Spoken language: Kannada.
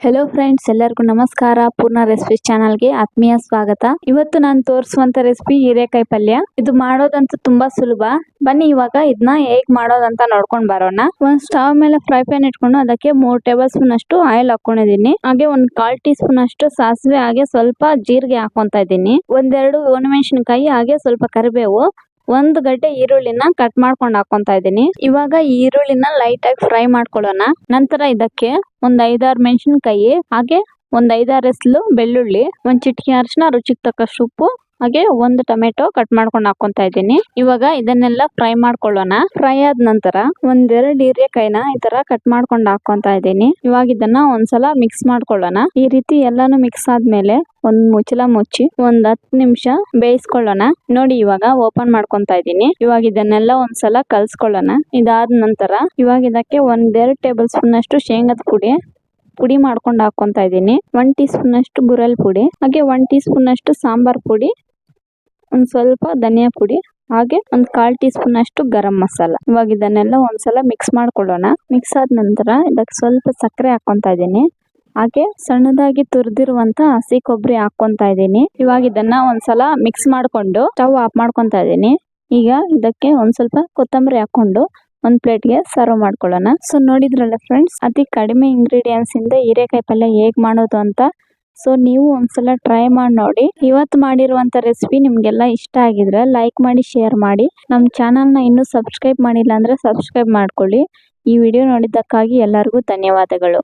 ಹೆಲೋ ಫ್ರೆಂಡ್ಸ್, ಎಲ್ಲರಿಗೂ ನಮಸ್ಕಾರ. ಪೂರ್ಣ ರೆಸಿಪಿ ಚಾನಲ್ಗೆ ಆತ್ಮೀಯ ಸ್ವಾಗತ. ಇವತ್ತು ನಾನು ತೋರಿಸುವಂತ ರೆಸಿಪಿ ಹೀರೆಕಾಯಿ ಪಲ್ಯ. ಇದು ಮಾಡೋದಂತೂ ತುಂಬಾ ಸುಲಭ. ಬನ್ನಿ ಇವಾಗ ಇದನ್ನ ಹೇಗ್ ಮಾಡೋದಂತ ನೋಡ್ಕೊಂಡ್ ಬರೋಣ. ಒಂದ್ ಸ್ಟವ್ ಮೇಲೆ ಫ್ರೈ ಪ್ಯಾನ್ ಇಟ್ಕೊಂಡು ಅದಕ್ಕೆ 3 ಟೇಬಲ್ ಸ್ಪೂನ್ ಅಷ್ಟು ಆಯಿಲ್ ಹಾಕೊಂಡಿದೀನಿ. ಹಾಗೆ 1/4 ಟೀ ಸ್ಪೂನ್ ಅಷ್ಟು ಸಾಸಿವೆ, ಹಾಗೆ ಸ್ವಲ್ಪ ಜೀರಿಗೆ ಹಾಕೊಂತ ಇದ್ದೀನಿ. ಒಂದೆರಡು ಒಣಮೆಣಸಿನಕಾಯಿ, ಹಾಗೆ ಸ್ವಲ್ಪ ಕರಿಬೇವು, 1 ಗಡ್ಡೆ ಈರುಳ್ಳಿನ ಕಟ್ ಮಾಡ್ಕೊಂಡು ಹಾಕೊಂತ ಇದ್ದೀನಿ. ಇವಾಗ ಈ ಈರುಳ್ಳಿನ ಲೈಟ್ ಆಗಿ ಫ್ರೈ ಮಾಡ್ಕೊಳ್ಳೋಣ. ನಂತರ ಇದಕ್ಕೆ ಒಂದ್ 5-6 ಮೆಣಸಿನಕಾಯಿ, ಹಾಗೆ ಒಂದ್ 5-6 ಎಸ್ಲು ಬೆಳ್ಳುಳ್ಳಿ, 1 ಚಿಟಿಕೆ ಅರಿಶಿನ, ರುಚಿಗೆ ತಕ್ಕಷ್ಟು ಉಪ್ಪು, ಹಾಗೆ 1 ಟೊಮೆಟೊ ಕಟ್ ಮಾಡ್ಕೊಂಡು ಹಾಕೊಂತ ಇದ್ದೀನಿ. ಇವಾಗ ಇದನ್ನೆಲ್ಲ ಫ್ರೈ ಮಾಡ್ಕೊಳ್ಳೋಣ. ಫ್ರೈ ಆದ ನಂತರ 1-2 ಹೀರೆಕಾಯಿನ ಈ ತರ ಕಟ್ ಮಾಡ್ಕೊಂಡು ಹಾಕೊಂತ ಇದ್ದೀನಿ. ಇವಾಗ ಇದನ್ನ ಒಂದ್ಸಲ ಮಿಕ್ಸ್ ಮಾಡ್ಕೊಳ್ಳೋಣ. ಈ ರೀತಿ ಎಲ್ಲಾನು ಮಿಕ್ಸ್ ಆದ್ಮೇಲೆ ಒಂದ್ ಮುಚ್ಚಳ ಮುಚ್ಚಿ 10 ನಿಮಿಷ ಬೇಯಿಸ್ಕೊಳ್ಳೋಣ. ನೋಡಿ ಇವಾಗ ಓಪನ್ ಮಾಡ್ಕೊಂತ ಇದ್ದೀನಿ. ಇವಾಗ ಇದನ್ನೆಲ್ಲ ಒಂದ್ಸಲ ಕಲ್ಸ್ಕೊಳ್ಳೋಣ. ಇದಾದ ನಂತರ ಇವಾಗ ಇದಕ್ಕೆ 1-2 ಟೇಬಲ್ ಸ್ಪೂನ್ ಅಷ್ಟು ಶೇಂಗಾದ ಪುಡಿ ಮಾಡ್ಕೊಂಡು ಹಾಕೊಂತ ಇದ್ದೀನಿ. 1 ಟೀ ಸ್ಪೂನ್ ಅಷ್ಟು ಗುರಲ್ ಪುಡಿ, ಹಾಗೆ 1 ಟೀ ಸ್ಪೂನ್ ಅಷ್ಟು ಸಾಂಬಾರ್ ಪುಡಿ, ಒಂದ್ ಸ್ವಲ್ಪ ಧನಿಯಾ ಪುಡಿ, ಹಾಗೆ 1/4 ಟೀ ಸ್ಪೂನ್ ಅಷ್ಟು ಗರಂ ಮಸಾಲ. ಇವಾಗ ಇದನ್ನೆಲ್ಲ ಒಂದ್ಸಲ ಮಿಕ್ಸ್ ಮಾಡ್ಕೊಳ್ಳೋಣ. ಮಿಕ್ಸ್ ಆದ ನಂತರ ಇದಕ್ಕೆ ಸ್ವಲ್ಪ ಸಕ್ಕರೆ ಹಾಕೊಂತ ಇದ್ದೀನಿ. ಹಾಗೆ ಸಣ್ಣದಾಗಿ ತುರಿದಿರುವಂತ ಹಸಿ ಕೊಬ್ಬರಿ ಹಾಕೊಂತ ಇದ್ದೀನಿ. ಇವಾಗ ಇದನ್ನ ಒಂದ್ಸಲ ಮಿಕ್ಸ್ ಮಾಡ್ಕೊಂಡು ಸ್ಟವ್ ಆಫ್ ಮಾಡ್ಕೊಂತ ಇದ್ದೀನಿ. ಈಗ ಇದಕ್ಕೆ ಒಂದ್ ಸ್ವಲ್ಪ ಕೊತ್ತಂಬರಿ ಹಾಕೊಂಡು ಒಂದ್ ಪ್ಲೇಟ್ಗೆ ಸರ್ವ್ ಮಾಡ್ಕೊಳ್ಳೋಣ. ಸೊ ನೋಡಿದ್ರಲ್ಲ ಫ್ರೆಂಡ್ಸ್, ಅತಿ ಕಡಿಮೆ ಇಂಗ್ರೀಡಿಯೆಂಟ್ಸ್ ಇಂದ ಹೀರೆಕಾಯಿ ಪಲ್ಯ ಹೇಗ್ ಮಾಡೋದು ಅಂತ. ಸೊ ನೀವು ಒಂದ್ಸಲ ಟ್ರೈ ಮಾಡಿ ನೋಡಿ. ಇವತ್ತು ಮಾಡಿರುವಂತ ರೆಸಿಪಿ ನಿಮ್ಗೆಲ್ಲ ಇಷ್ಟ ಆಗಿದ್ರೆ ಲೈಕ್ ಮಾಡಿ, ಶೇರ್ ಮಾಡಿ. ನಮ್ಮ ಚಾನಲ್ನ ಇನ್ನೂ ಸಬ್ಸ್ಕ್ರೈಬ್ ಮಾಡಿಲ್ಲ ಅಂದ್ರೆ ಸಬ್ಸ್ಕ್ರೈಬ್ ಮಾಡ್ಕೊಳ್ಳಿ. ಈ ವಿಡಿಯೋ ನೋಡಿದ್ದಕ್ಕಾಗಿ ಎಲ್ಲರಿಗೂ ಧನ್ಯವಾದಗಳು.